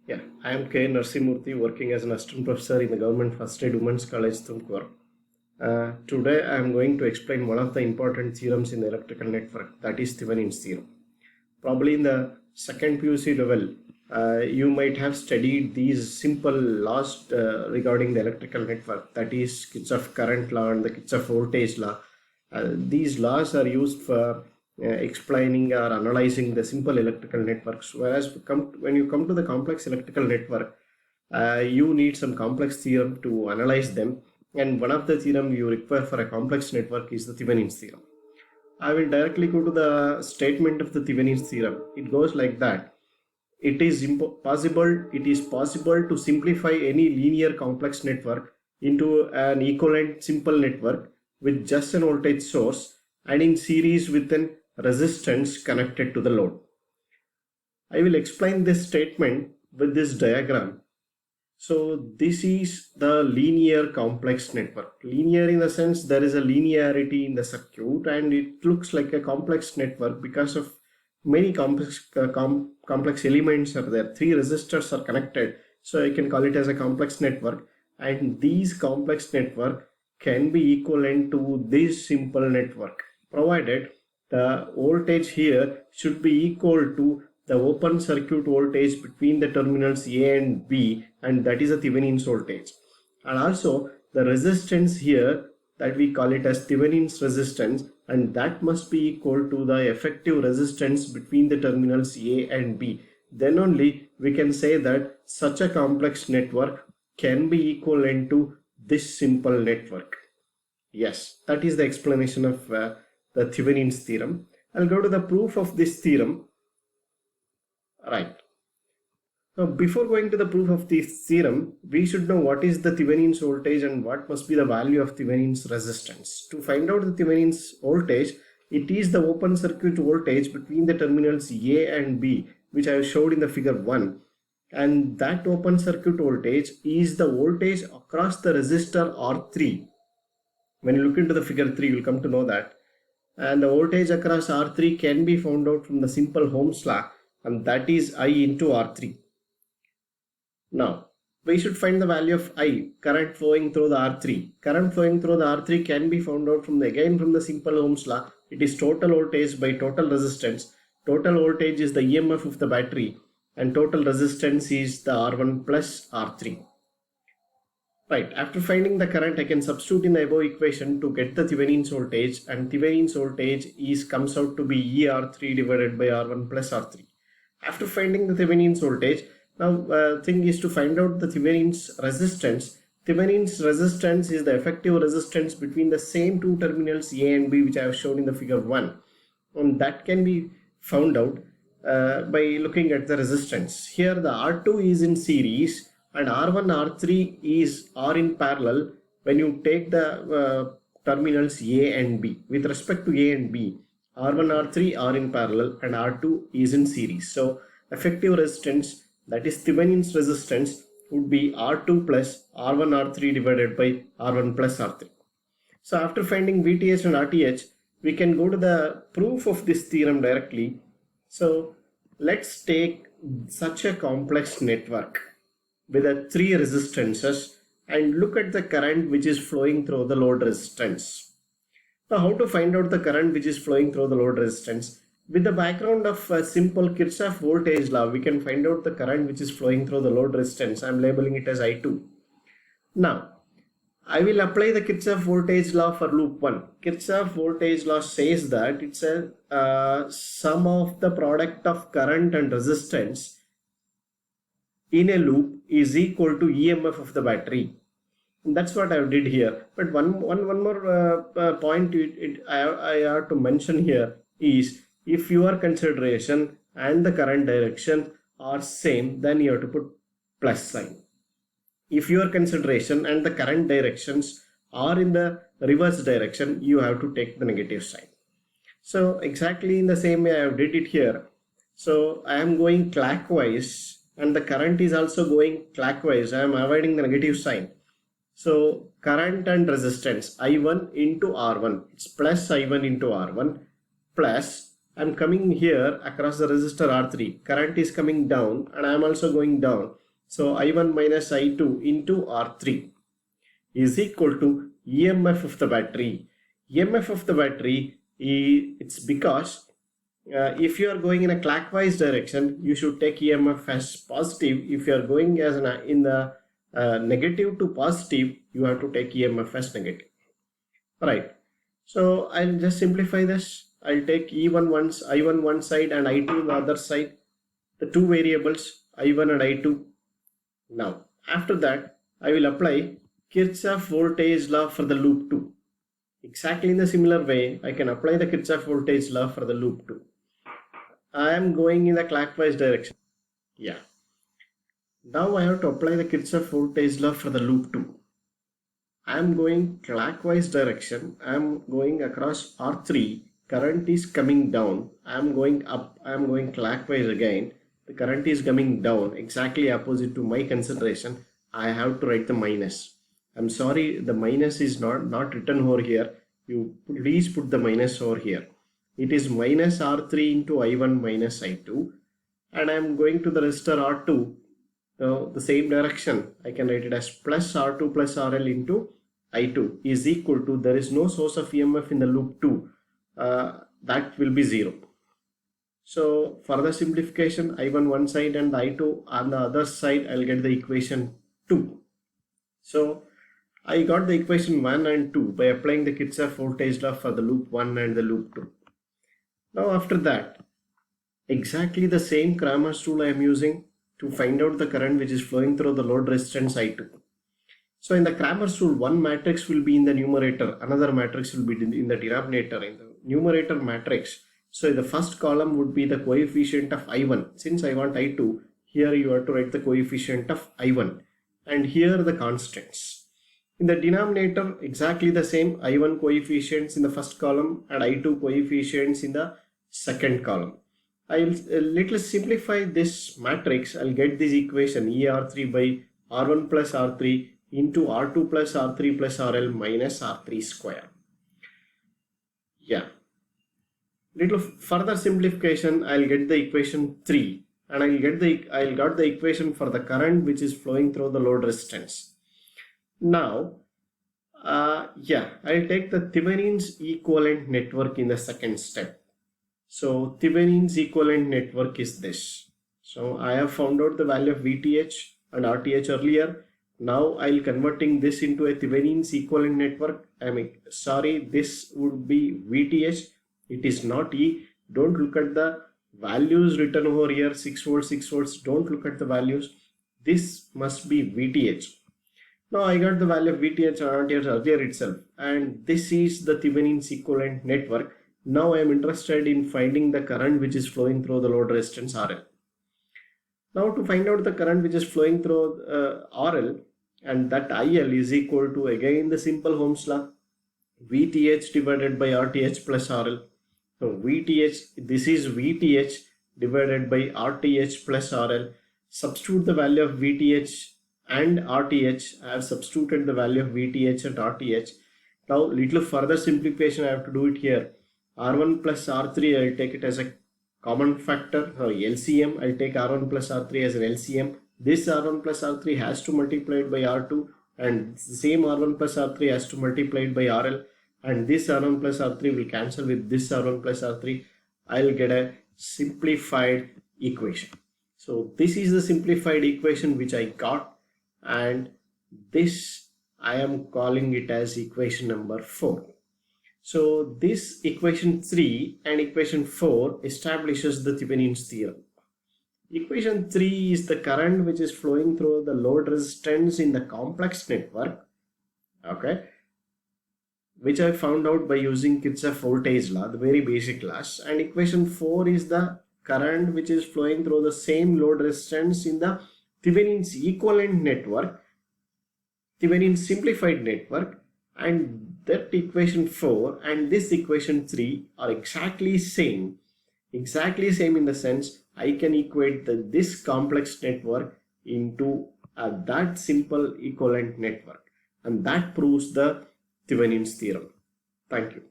Yeah, I am K. Narsimurthy, working as an assistant professor in the Government First Aid Women's College, Tumkur. Today I am going to explain one of the important theorems in the electrical network, that is Thevenin's theorem. Probably in the second PUC level, you might have studied these simple laws regarding the electrical network, that is Kirchhoff current law and the Kirchhoff voltage law. These laws are used for explaining or analyzing the simple electrical networks, whereas when you come to the complex electrical network, you need some complex theorem to analyze them, and one of the theorem you require for a complex network is the Thevenin's theorem. I will directly go to the statement of the Thevenin's theorem. It goes like that: it is possible to simplify any linear complex network into an equivalent simple network with just an voltage source and in series with an resistance connected to the load. I will explain this statement with this diagram. So this is the linear complex network. Linear in the sense there is a linearity in the circuit and it looks like a complex network because of many complex elements are there. 3 resistors are connected, so I can call it as a complex network, and these complex network can be equivalent to this simple network, provided the voltage here should be equal to the open circuit voltage between the terminals A and B, and that is a Thevenin's voltage. And also the resistance here, that we call it as Thevenin's resistance, and that must be equal to the effective resistance between the terminals A and B. Then only we can say that such a complex network can be equivalent to this simple network. Yes, that is the explanation of the Thevenin's theorem. I'll go to the proof of this theorem. Right. Now, before going to the proof of this theorem, we should know what is the Thevenin's voltage and what must be the value of Thevenin's resistance. To find out the Thevenin's voltage, it is the open circuit voltage between the terminals A and B, which I have showed in the figure 1. And that open circuit voltage is the voltage across the resistor R3. When you look into the figure 3, you will come to know that. And the voltage across R3 can be found out from the simple Ohm's law, and that is I into R3. Now, we should find the value of I, current flowing through the R3. Current flowing through the R3 can be found out from the simple Ohm's law. It is total voltage by total resistance. Total voltage is the EMF of the battery, and total resistance is the R1 plus R3. Right, after finding the current, I can substitute in the above equation to get the Thevenin's voltage, and Thevenin's voltage comes out to be ER3 divided by R1 plus R3. After finding the Thevenin's voltage, now thing is to find out the Thevenin's resistance. Thevenin's resistance is the effective resistance between the same 2 terminals A and B, which I have shown in the figure 1. And that can be found out by looking at the resistance. Here the R2 is in series and R1, R3 are in parallel when you take the terminals A and B. With respect to A and B, R1, R3 are in parallel and R2 is in series. So effective resistance, that is Thevenin's resistance, would be R2 plus R1, R3 divided by R1 plus R3. So after finding VTH and RTH, we can go to the proof of this theorem directly. So let's take such a complex network with the 3 resistances and look at the current which is flowing through the load resistance. Now, how to find out the current which is flowing through the load resistance? With the background of a simple Kirchhoff voltage law, we can find out the current which is flowing through the load resistance. I am labeling it as I2. Now, I will apply the Kirchhoff voltage law for loop 1. Kirchhoff voltage law says that it's a sum of the product of current and resistance in a loop is equal to EMF of the battery. And that's what I did here. But one more point I have to mention here is, if your consideration and the current direction are same, then you have to put plus sign. If your consideration and the current directions are in the reverse direction, you have to take the negative sign. So exactly in the same way I have did it here. So I am going clockwise and the current is also going clockwise. I am avoiding the negative sign. So current and resistance I1 into R1, it's plus I1 into R1 plus, I'm coming here across the resistor R3. Current is coming down and I am also going down. So I1 minus I2 into R3 is equal to EMF of the battery. EMF of the battery, it's because if you are going in a clockwise direction, you should take EMF as positive. If you are going as in the negative to positive, you have to take EMF as negative. Right. So I'll just simplify this. I'll take I1 one side and I2 the other side, the two variables I1 and I2. Now after that I will apply Kirchhoff voltage law for the loop 2. Exactly in the similar way I can apply the Kirchhoff voltage law for the loop 2. I am going in the clockwise direction. Yeah. Now I have to apply the Kirchhoff voltage law for the loop 2. I am going clockwise direction. I am going across R3. Current is coming down. I am going up. I am going clockwise again. The current is coming down, exactly opposite to my consideration. I have to write the minus. I'm sorry, the minus is not written over here. You please put the minus over here. It is minus R3 into I1 minus I2. And I am going to the resistor R2. The same direction. I can write it as plus R2 plus RL into I2 is equal to, there is no source of EMF in the loop 2. That will be 0. So further simplification, I1 one side and I2 on the other side, I'll get the equation 2. So I got the equation 1 and 2 by applying the Kirchhoff voltage law for the loop 1 and the loop 2. Now after that, exactly the same Cramer's rule I am using to find out the current which is flowing through the load resistance I2. So in the Cramer's rule, one matrix will be in the numerator, another matrix will be in the denominator. In the numerator matrix, so the first column would be the coefficient of I1. Since I want I2, here you have to write the coefficient of I1 and here the constants. In the denominator, exactly the same, I1 coefficients in the first column and I2 coefficients in the second column. I'll little simplify this matrix. I'll get this equation ER3 by R1 plus R3 into R2 plus R3 plus RL minus R3 square. Yeah. Little further simplification, I'll get the equation 3 and I'll got the equation for the current which is flowing through the load resistance. Now, I'll take the Thevenin's equivalent network in the second step. So Thevenin's equivalent network is this. So I have found out the value of VTH and RTH earlier. Now I'll converting this into a Thevenin's equivalent network. This would be VTH. It is not E. Don't look at the values written over here, 6 volts, 6 volts. Don't look at the values. This must be VTH. Now I got the value of VTH and RTH earlier itself. And this is the Thevenin's equivalent network. Now I am interested in finding the current which is flowing through the load resistance RL. Now to find out the current which is flowing through RL, and that IL is equal to, again, the simple Ohm's law, VTH divided by RTH plus RL. So VTH, this is VTH divided by RTH plus RL. Substitute the value of VTH and RTH. I have substituted the value of VTH and RTH. Now little further simplification I have to do it here. R1 plus R3, I'll take it as a common factor, LCM. I'll take R1 plus R3 as an LCM. This R1 plus R3 has to multiply it by R2, and the same R1 plus R3 has to multiply it by RL, and this R1 plus R3 will cancel with this R1 plus R3. I'll get a simplified equation. So this is the simplified equation which I got, and this I am calling it as equation number 4. So this equation 3 and equation 4 establishes the Thevenin's theorem. Equation 3 is the current which is flowing through the load resistance in the complex network, okay, which I found out by using Kirchhoff voltage law, the very basic laws. And equation 4 is the current which is flowing through the same load resistance in the Thevenin's equivalent network, Thevenin's simplified network. And that equation 4 and this equation 3 are exactly same in the sense I can equate this complex network into that simple equivalent network, and that proves the Thevenin's theorem. Thank you.